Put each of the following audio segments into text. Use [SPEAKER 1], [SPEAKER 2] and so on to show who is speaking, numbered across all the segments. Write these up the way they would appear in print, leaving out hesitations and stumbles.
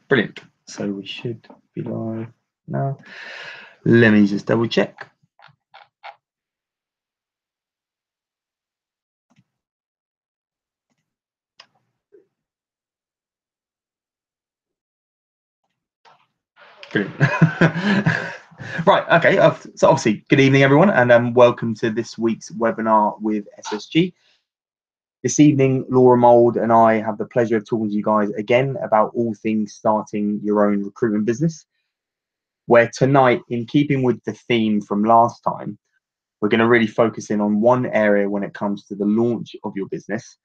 [SPEAKER 1] Brilliant. So we should be live now. Let me just double check. Brilliant. Right, okay. So obviously, good evening, everyone, and welcome to this week's webinar with SSG. This evening, Laura Mould and I have the pleasure of talking to you guys again about all things starting your own recruitment business, where tonight, in keeping with the theme from last time, we're going to really focus in on one area when it comes to the launch of your business,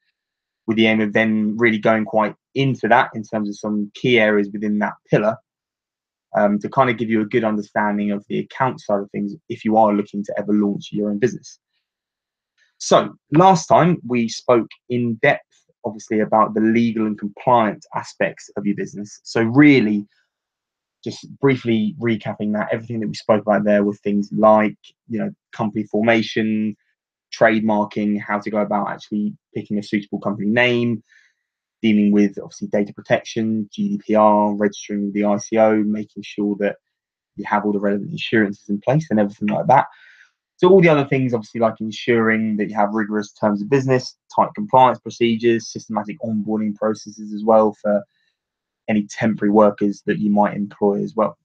[SPEAKER 1] with the aim of then really going quite into that in terms of some key areas within that pillar, to kind of give you a good understanding of the account side of things if you are looking to ever launch your own business. So last time we spoke in depth, obviously, about the legal and compliance aspects of your business. So really, just briefly recapping that, everything that we spoke about there were things like, company formation, trademarking, how to go about actually picking a suitable company name, dealing with obviously data protection, GDPR, registering with the ICO, making sure that you have all the relevant insurances in place and everything like that. So all the other things, obviously, like ensuring that you have rigorous terms of business, tight compliance procedures, systematic onboarding processes as well for any temporary workers that you might employ as well.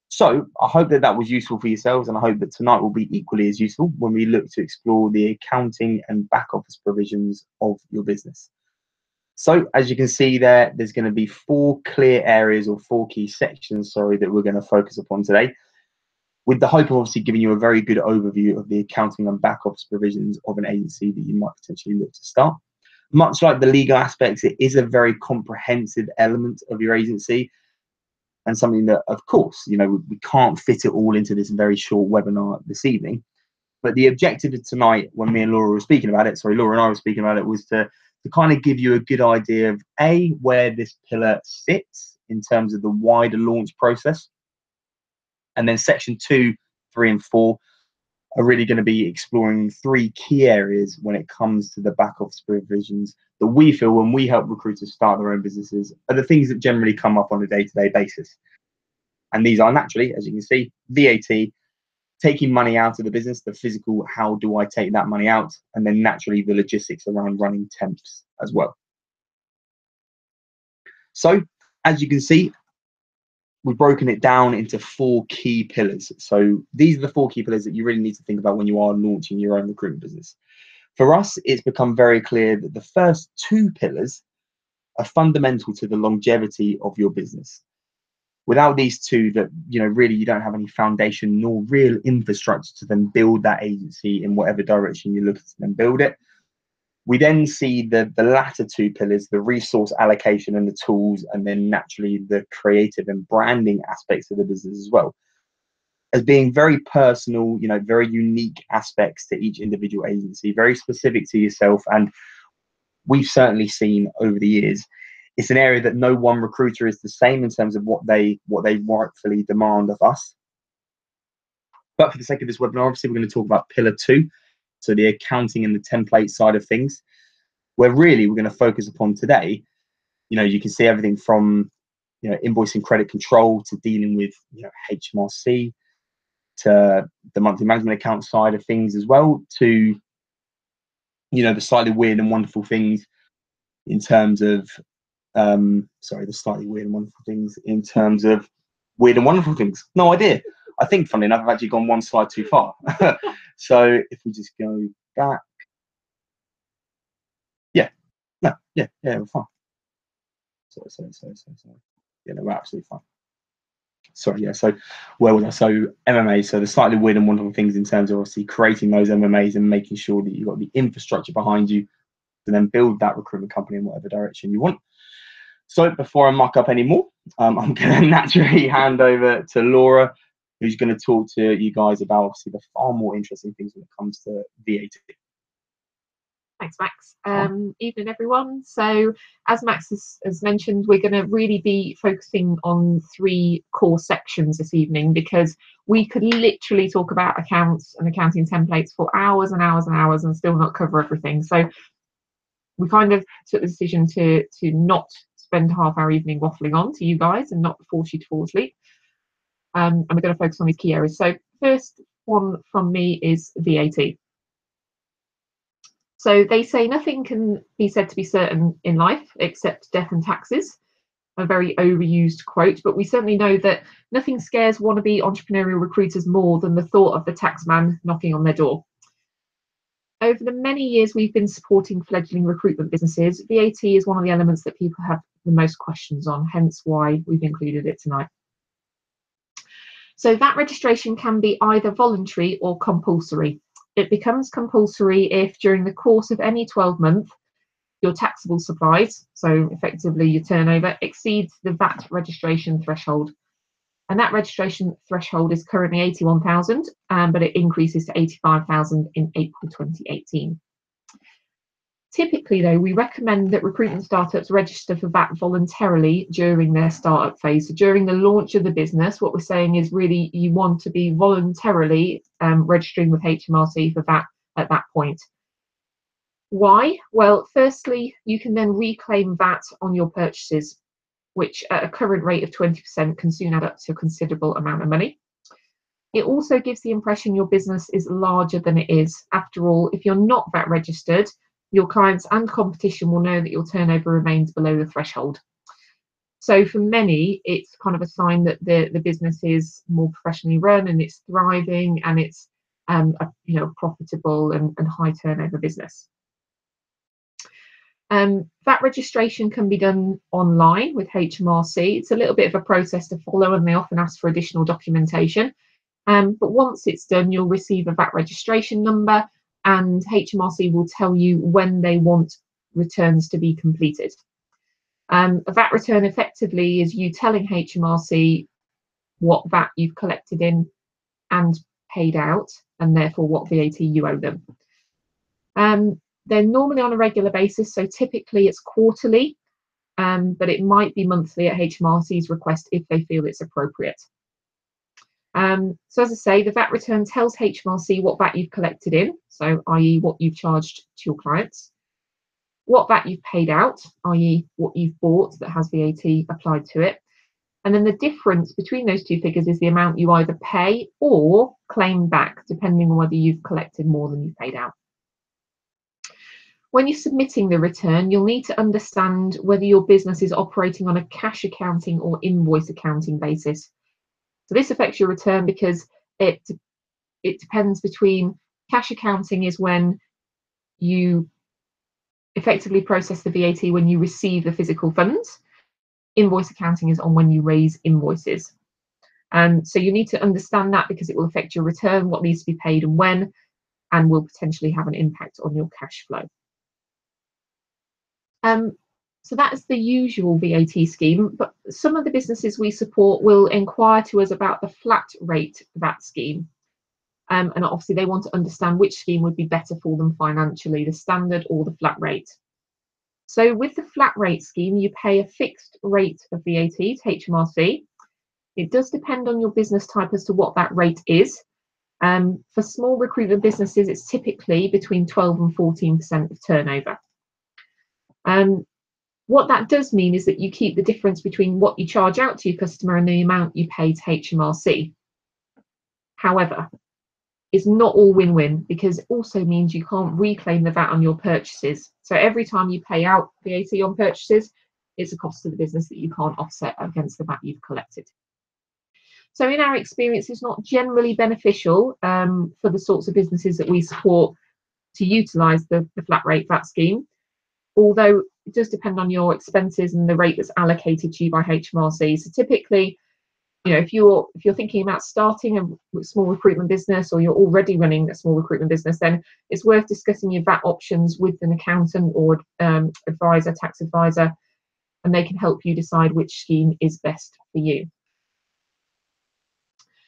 [SPEAKER 1] So I hope that that was useful for yourselves, and I hope that tonight will be equally as useful when we look to explore the accounting and back office provisions of your business. So as you can see there, there's going to be four clear areas, or four key sections, that we're going to focus upon today, with the hope of obviously giving you a very good overview of the accounting and back office provisions of an agency that you might potentially look to start. Much like the legal aspects, it is a very comprehensive element of your agency, and something that, of course, we can't fit it all into this very short webinar this evening. But the objective of tonight, when me and Laura were speaking about it, Laura and I were speaking about it, was to kind of give you a good idea of where this pillar sits in terms of the wider launch process. And then section 2, 3, and 4 are really going to be exploring three key areas when it comes to the back office provisions that we feel, when we help recruiters start their own businesses, are the things that generally come up on a day-to-day basis. And these are naturally, as you can see, VAT, taking money out of the business, the physical, how do I take that money out? And then naturally the logistics around running temps as well. So as you can see, we've broken it down into four key pillars. So these are the four key pillars that you really need to think about when you are launching your own recruitment business. For us, it's become very clear that the first two pillars are fundamental to the longevity of your business. Without these two, that really you don't have any foundation nor real infrastructure to then build that agency in whatever direction you're looking to then build it. We then see the latter two pillars, the resource allocation and the tools, and then naturally the creative and branding aspects of the business as well, as being very personal, very unique aspects to each individual agency, very specific to yourself. And we've certainly seen over the years, it's an area that no one recruiter is the same in terms of what they rightfully demand of us. But for the sake of this webinar, obviously we're going to talk about pillar 2, so the accounting and the template side of things, where really we're going to focus upon today. You can see everything from invoicing, credit control, to dealing with HMRC, to the monthly management account side of things as well, to the slightly weird and wonderful things in terms of weird and wonderful things. No idea. I think, funnily enough, I've actually gone one slide too far. So if we just go back. We're fine. Sorry. Yeah, no, we're absolutely fine. Sorry, yeah. So where was I? So MMA. So the slightly weird and wonderful things in terms of obviously creating those MMAs and making sure that you've got the infrastructure behind you to then build that recruitment company in whatever direction you want. So before I muck up anymore, I'm going to naturally hand over to Laura, who's going to talk to you guys about obviously the far more interesting things when it comes to VAT.
[SPEAKER 2] Thanks, Max. Evening, everyone. So as Max has mentioned, we're going to really be focusing on three core sections this evening, because we could literally talk about accounts and accounting templates for hours and hours and hours and still not cover everything. So we kind of took the decision to not spend half our evening waffling on to you guys and not force you to fall asleep. And we're going to focus on these key areas. So first one from me is VAT. So they say nothing can be said to be certain in life except death and taxes. A very overused quote, but we certainly know that nothing scares wannabe entrepreneurial recruiters more than the thought of the tax man knocking on their door. Over the many years we've been supporting fledgling recruitment businesses, VAT is one of the elements that people have the most questions on, hence why we've included it tonight. So that registration can be either voluntary or compulsory. It becomes compulsory if during the course of any 12-month your taxable supplies, so effectively your turnover, exceeds the VAT registration threshold. And that registration threshold is currently 81,000, but it increases to 85,000 in April 2018. Typically, though, we recommend that recruitment startups register for VAT voluntarily during their startup phase. So during the launch of the business, what we're saying is really you want to be voluntarily registering with HMRC for VAT at that point. Why? Well, firstly, you can then reclaim VAT on your purchases, which at a current rate of 20% can soon add up to a considerable amount of money. It also gives the impression your business is larger than it is. After all, if you're not VAT registered, your clients and competition will know that your turnover remains below the threshold. So for many, it's kind of a sign that the business is more professionally run and it's thriving and it's a profitable and high turnover business. VAT registration can be done online with HMRC. It's a little bit of a process to follow and they often ask for additional documentation. But once it's done, you'll receive a VAT registration number and HMRC will tell you when they want returns to be completed. A VAT return effectively is you telling HMRC what VAT you've collected in and paid out, and therefore what VAT you owe them. They're normally on a regular basis, so typically it's quarterly, but it might be monthly at HMRC's request if they feel it's appropriate. So as I say, the VAT return tells HMRC what VAT you've collected in, so i.e. what you've charged to your clients, what VAT you've paid out, i.e. what you've bought that has VAT applied to it, and then the difference between those two figures is the amount you either pay or claim back, depending on whether you've collected more than you've paid out. When you're submitting the return, you'll need to understand whether your business is operating on a cash accounting or invoice accounting basis. So this affects your return because it depends between cash accounting is when you effectively process the VAT when you receive the physical funds. Invoice accounting is on when you raise invoices. So you need to understand that because it will affect your return, what needs to be paid and when, and will potentially have an impact on your cash flow. So that is the usual VAT scheme, but some of the businesses we support will inquire to us about the flat rate VAT scheme. And obviously they want to understand which scheme would be better for them financially, the standard or the flat rate. So with the flat rate scheme, you pay a fixed rate of VAT to HMRC. It does depend on your business type as to what that rate is. For small recruitment businesses, it's typically between 12 and 14% of turnover. What that does mean is that you keep the difference between what you charge out to your customer and the amount you pay to HMRC. However, it's not all win-win because it also means you can't reclaim the VAT on your purchases. So every time you pay out VAT on purchases, it's a cost to the business that you can't offset against the VAT you've collected. So in our experience, it's not generally beneficial for the sorts of businesses that we support to utilise the flat rate VAT scheme, although it does depend on your expenses and the rate that's allocated to you by HMRC. So typically, if you're thinking about starting a small recruitment business or you're already running a small recruitment business, then it's worth discussing your VAT options with an accountant or advisor, tax advisor, and they can help you decide which scheme is best for you.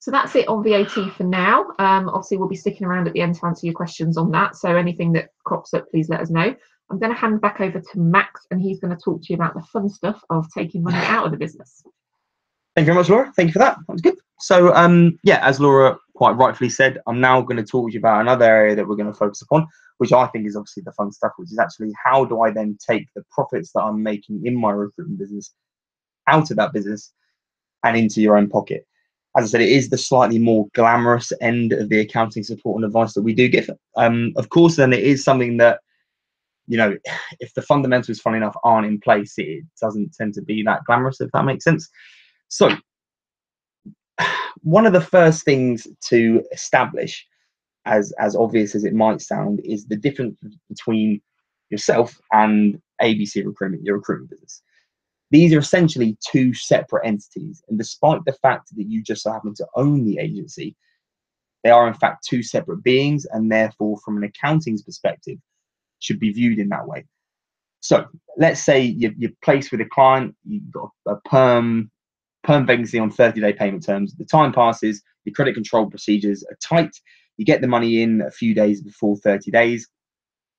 [SPEAKER 2] So that's it on VAT for now. Obviously, we'll be sticking around at the end to answer your questions on that. So anything that crops up, please let us know. I'm going to hand back over to Max, and he's going to talk to you about the fun stuff of taking money out of the business.
[SPEAKER 1] Thank you very much, Laura. Thank you for that. That was good. So, yeah, as Laura quite rightfully said, I'm now going to talk to you about another area that we're going to focus upon, which I think is obviously the fun stuff, which is actually how do I then take the profits that I'm making in my recruitment business out of that business and into your own pocket. As I said, it is the slightly more glamorous end of the accounting support and advice that we do give. Of course, then it is something that, you know, if the fundamentals, funny enough, aren't in place, it doesn't tend to be that glamorous, if that makes sense. So one of the first things to establish, as obvious as it might sound, is the difference between yourself and ABC Recruitment, your recruitment business. These are essentially two separate entities, and despite the fact that you just so happen to own the agency, they are in fact two separate beings, and therefore from an accounting's perspective should be viewed in that way. So let's say you're placed with a client, you've got a perm vacancy on 30-day payment terms. The time passes, your credit control procedures are tight, you get the money in a few days before 30 days,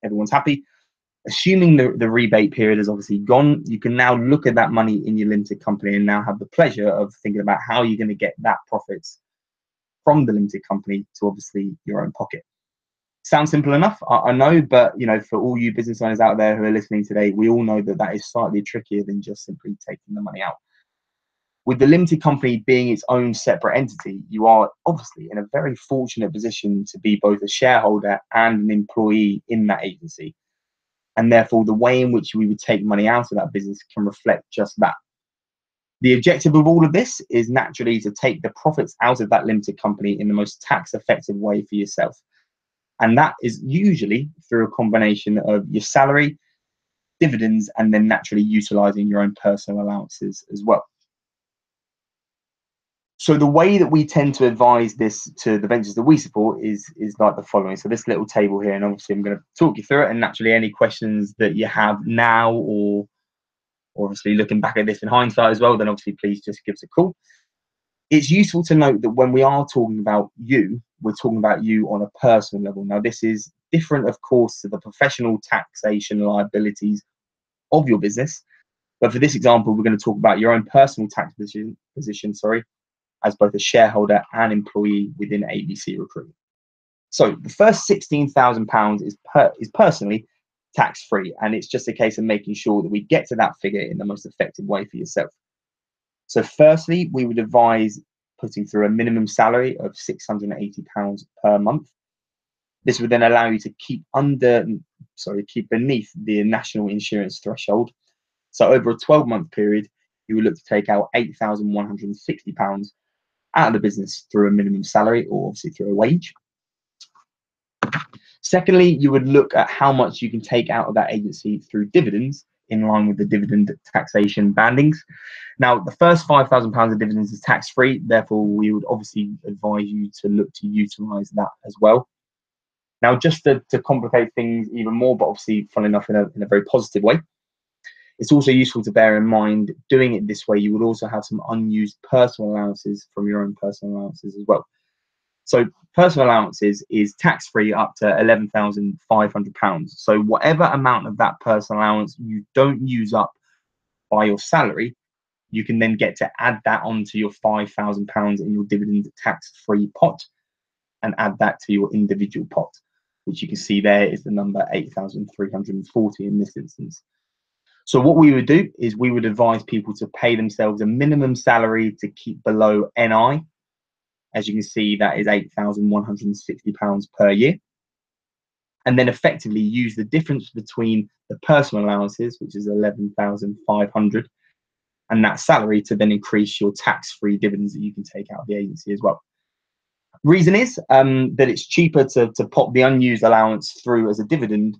[SPEAKER 1] everyone's happy. Assuming the rebate period is obviously gone, you can now look at that money in your limited company and now have the pleasure of thinking about how you're going to get that profits from the limited company to obviously your own pocket. Sounds simple enough, I know, but you know, for all you business owners out there who are listening today, we all know that that is slightly trickier than just simply taking the money out. With the limited company being its own separate entity, you are obviously in a very fortunate position to be both a shareholder and an employee in that agency. And therefore, the way in which we would take money out of that business can reflect just that. The objective of all of this is naturally to take the profits out of that limited company in the most tax effective way for yourself. And that is usually through a combination of your salary, dividends, and then naturally utilizing your own personal allowances as well. So the way that we tend to advise this to the ventures that we support is like the following. So this little table here, and obviously I'm going to talk you through it, and naturally any questions that you have now or obviously looking back at this in hindsight as well, then obviously please just give us a call. It's useful to note that when we are talking about you, we're talking about you on a personal level. Now, this is different, of course, to the professional taxation liabilities of your business. But for this example, we're going to talk about your own personal tax position, as both a shareholder and employee within ABC Recruitment. So the first £16,000 is personally tax-free, and it's just a case of making sure that we get to that figure in the most effective way for yourself. So firstly, we would advise putting through a minimum salary of £680 per month. This would then allow you to keep beneath the national insurance threshold. So over a 12-month period, you would look to take out £8,160 out of the business through a minimum salary, or obviously through a wage. Secondly, you would look at how much you can take out of that agency through dividends in line with the dividend taxation bandings. Now, the first £5,000 of dividends is tax-free. Therefore, we would obviously advise you to look to utilize that as well. Now, just to complicate things even more, but obviously, funnily enough, in a very positive way, it's also useful to bear in mind doing it this way, you would also have some unused personal allowances from your own personal allowances as well. So personal allowances is tax-free up to £11,500. So whatever amount of that personal allowance you don't use up by your salary, you can then get to add that onto your £5,000 in your dividend tax-free pot and add that to your individual pot, which you can see there is the number 8,340 in this instance. So what we would do is we would advise people to pay themselves a minimum salary to keep below NI. As you can see, that is £8,160 per year. And then effectively use the difference between the personal allowances, which is £11,500, and that salary to then increase your tax-free dividends that you can take out of the agency as well. Reason is that it's cheaper to pop the unused allowance through as a dividend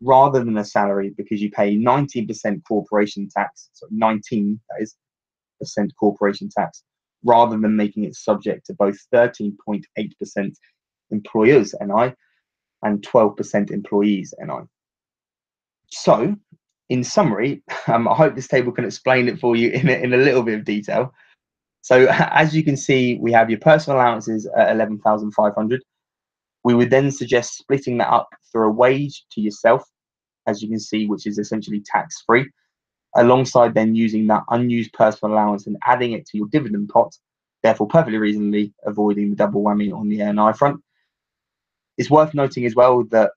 [SPEAKER 1] rather than a salary, because you pay 19% corporation tax, so 19, that is, % corporation tax, rather than making it subject to both 13.8% employers NI and 12% employees NI. So, in summary, I hope this table can explain it for you in a little bit of detail. So, as you can see, we have your personal allowances at 11,500. We would then suggest splitting that up through a wage to yourself, as you can see, which is essentially tax-free, alongside then using that unused personal allowance and adding it to your dividend pot, therefore perfectly reasonably avoiding the double whammy on the NI front. It's worth noting as well that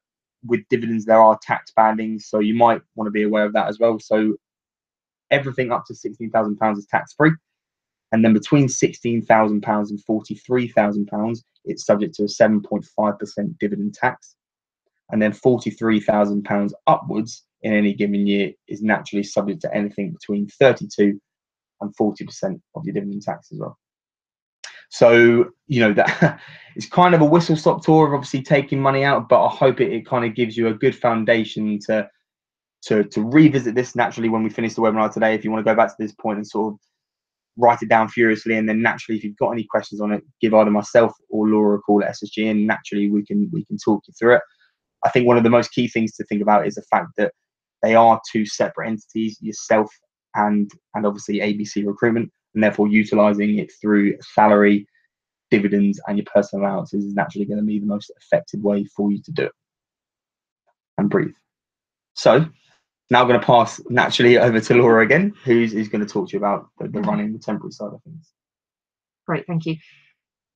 [SPEAKER 1] with dividends, there are tax bandings, so you might want to be aware of that as well. So everything up to £16,000 is tax free. And then between £16,000 and £43,000, it's subject to a 7.5% dividend tax. And then £43,000 upwards in any given year is naturally subject to anything between 32 and 40% of your dividend tax as well. So, you know, that it's kind of a whistle-stop tour of obviously taking money out, but I hope it kind of gives you a good foundation to revisit this naturally when we finish the webinar today. If you want to go back to this point and sort of write it down furiously, and then naturally, if you've got any questions on it, give either myself or Laura a call at SSG, and naturally we can talk you through it. I think one of the most key things to think about is the fact that they are two separate entities, yourself and obviously ABC Recruitment, and therefore utilising it through salary, dividends, and your personal allowances is naturally going to be the most effective way for you to do it. And breathe. So now I'm going to pass naturally over to Laura again, who's going to talk to you about the running, the temporary side of things.
[SPEAKER 2] Great, thank you.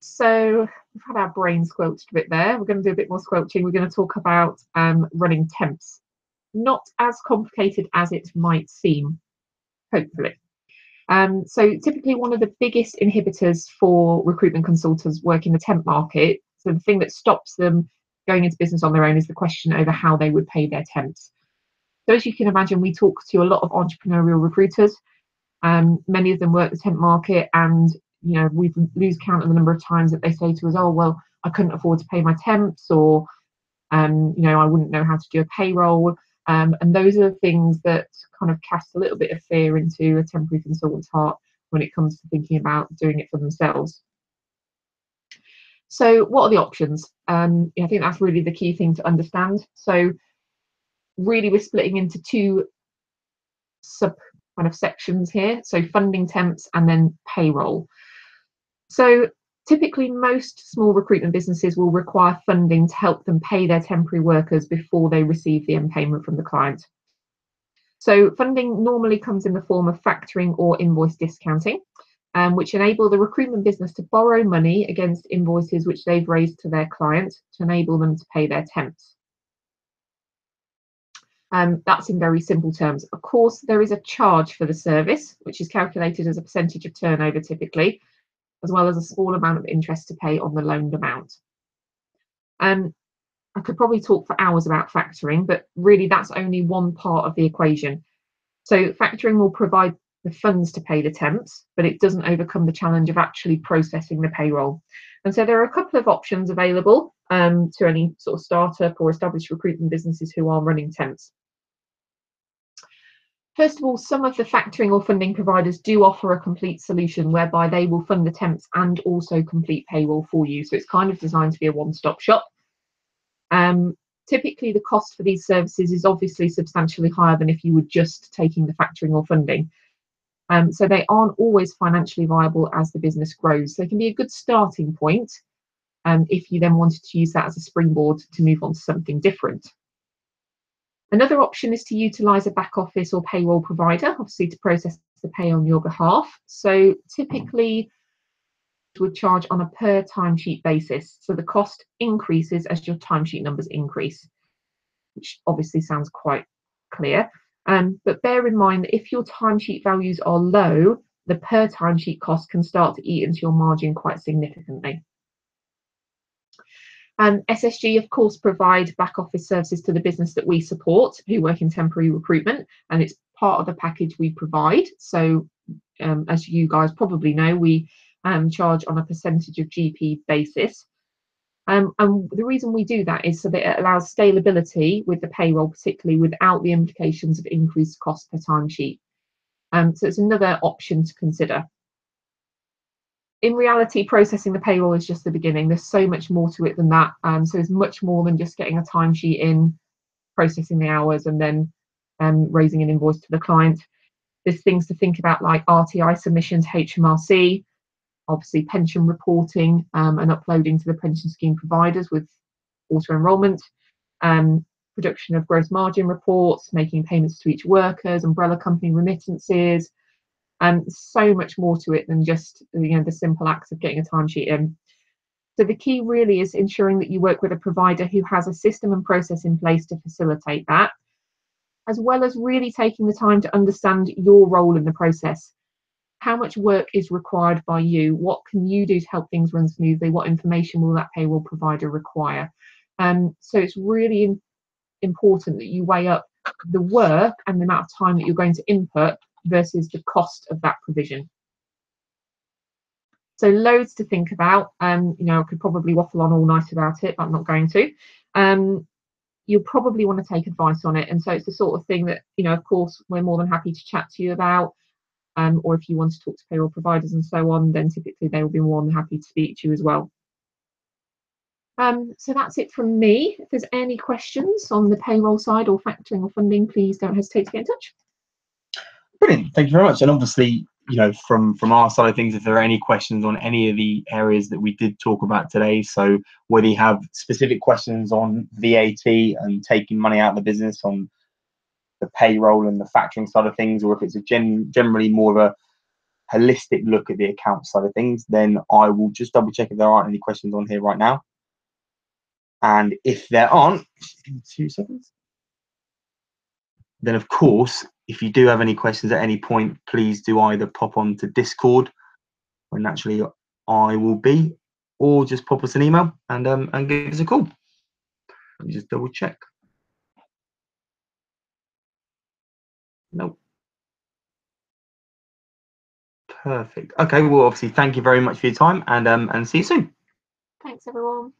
[SPEAKER 2] So we've had our brain squelched a bit there. We're going to do a bit more squelching. We're going to talk about running temps. Not as complicated as it might seem, hopefully. So typically one of the biggest inhibitors for recruitment consultants working the temp market, so the thing that stops them going into business on their own, is the question over how they would pay their temps. So as you can imagine, we talk to a lot of entrepreneurial recruiters. Many of them work the temp market, and you know, we lose count of the number of times that they say to us, oh, well, I couldn't afford to pay my temps, or you know, I wouldn't know how to do a payroll. And those are the things that kind of cast a little bit of fear into a temporary consultant's heart when it comes to thinking about doing it for themselves. So what are the options? I think that's really the key thing to understand. So really we're splitting into two sub kind of sections here. So funding temps and then payroll. So typically most small recruitment businesses will require funding to help them pay their temporary workers before they receive the end payment from the client. So funding normally comes in the form of factoring or invoice discounting, which enable the recruitment business to borrow money against invoices which they've raised to their client to enable them to pay their temps. That's in very simple terms. Of course, there is a charge for the service, which is calculated as a percentage of turnover typically, as well as a small amount of interest to pay on the loaned amount. I could probably talk for hours about factoring, but really that's only one part of the equation. So factoring will provide the funds to pay the temps, but it doesn't overcome the challenge of actually processing the payroll. And so there are a couple of options available to any sort of startup or established recruitment businesses who are running temps. First of all, some of the factoring or funding providers do offer a complete solution whereby they will fund the temps and also complete payroll for you. So it's kind of designed to be a one-stop shop. Typically, the cost for these services is obviously substantially higher than if you were just taking the factoring or funding. So they aren't always financially viable as the business grows. They can be a good starting point if you then wanted to use that as a springboard to move on to something different. Another option is to utilise a back office or payroll provider, obviously to process the pay on your behalf. So typically would charge on a per timesheet basis. So the cost increases as your timesheet numbers increase, which obviously sounds quite clear. But bear in mind that if your timesheet values are low, the per timesheet cost can start to eat into your margin quite significantly. SSG, of course, provide back office services to the business that we support who work in temporary recruitment, and it's part of the package we provide. So as you guys probably know, we charge on a percentage of GP basis. And the reason we do that is so that it allows scalability with the payroll, particularly without the implications of increased cost per timesheet. So it's another option to consider. In reality, processing the payroll is just the beginning. There's so much more to it than that. So it's much more than just getting a timesheet in, processing the hours, and then raising an invoice to the client. There's things to think about like RTI submissions, HMRC, obviously pension reporting and uploading to the pension scheme providers with auto-enrolment, production of gross margin reports, making payments to each workers, umbrella company remittances, so much more to it than just the simple acts of getting a timesheet in. So the key really is ensuring that you work with a provider who has a system and process in place to facilitate that, as well as really taking the time to understand your role in the process. How much work is required by you? What can you do to help things run smoothly? What information will that payroll provider require? So it's really important that you weigh up the work and the amount of time that you're going to input versus the cost of that provision. So loads to think about. You know, I could probably waffle on all night about it, but I'm not going to. You'll probably want to take advice on it. And so it's the sort of thing that, you know, of course, we're more than happy to chat to you about. Or if you want to talk to payroll providers and so on, then typically they will be more than happy to speak to you as well. So that's it from me. If there's any questions on the payroll side or factoring or funding, please don't hesitate to get in touch.
[SPEAKER 1] Brilliant. Thank you very much. And obviously, you know, from our side of things, if there are any questions on any of the areas that we did talk about today, so whether you have specific questions on VAT and taking money out of the business, on the payroll and the factoring side of things, or if it's a generally more of a holistic look at the account side of things, then I will just double check if there aren't any questions on here right now. And if there aren't, 2 seconds. Then of course, if you do have any questions at any point, please do either pop on to Discord, where naturally I will be, or just pop us an email and give us a call. Let me just double check. Nope. Perfect. Okay, well, obviously, thank you very much for your time, and see you soon.
[SPEAKER 2] Thanks, everyone.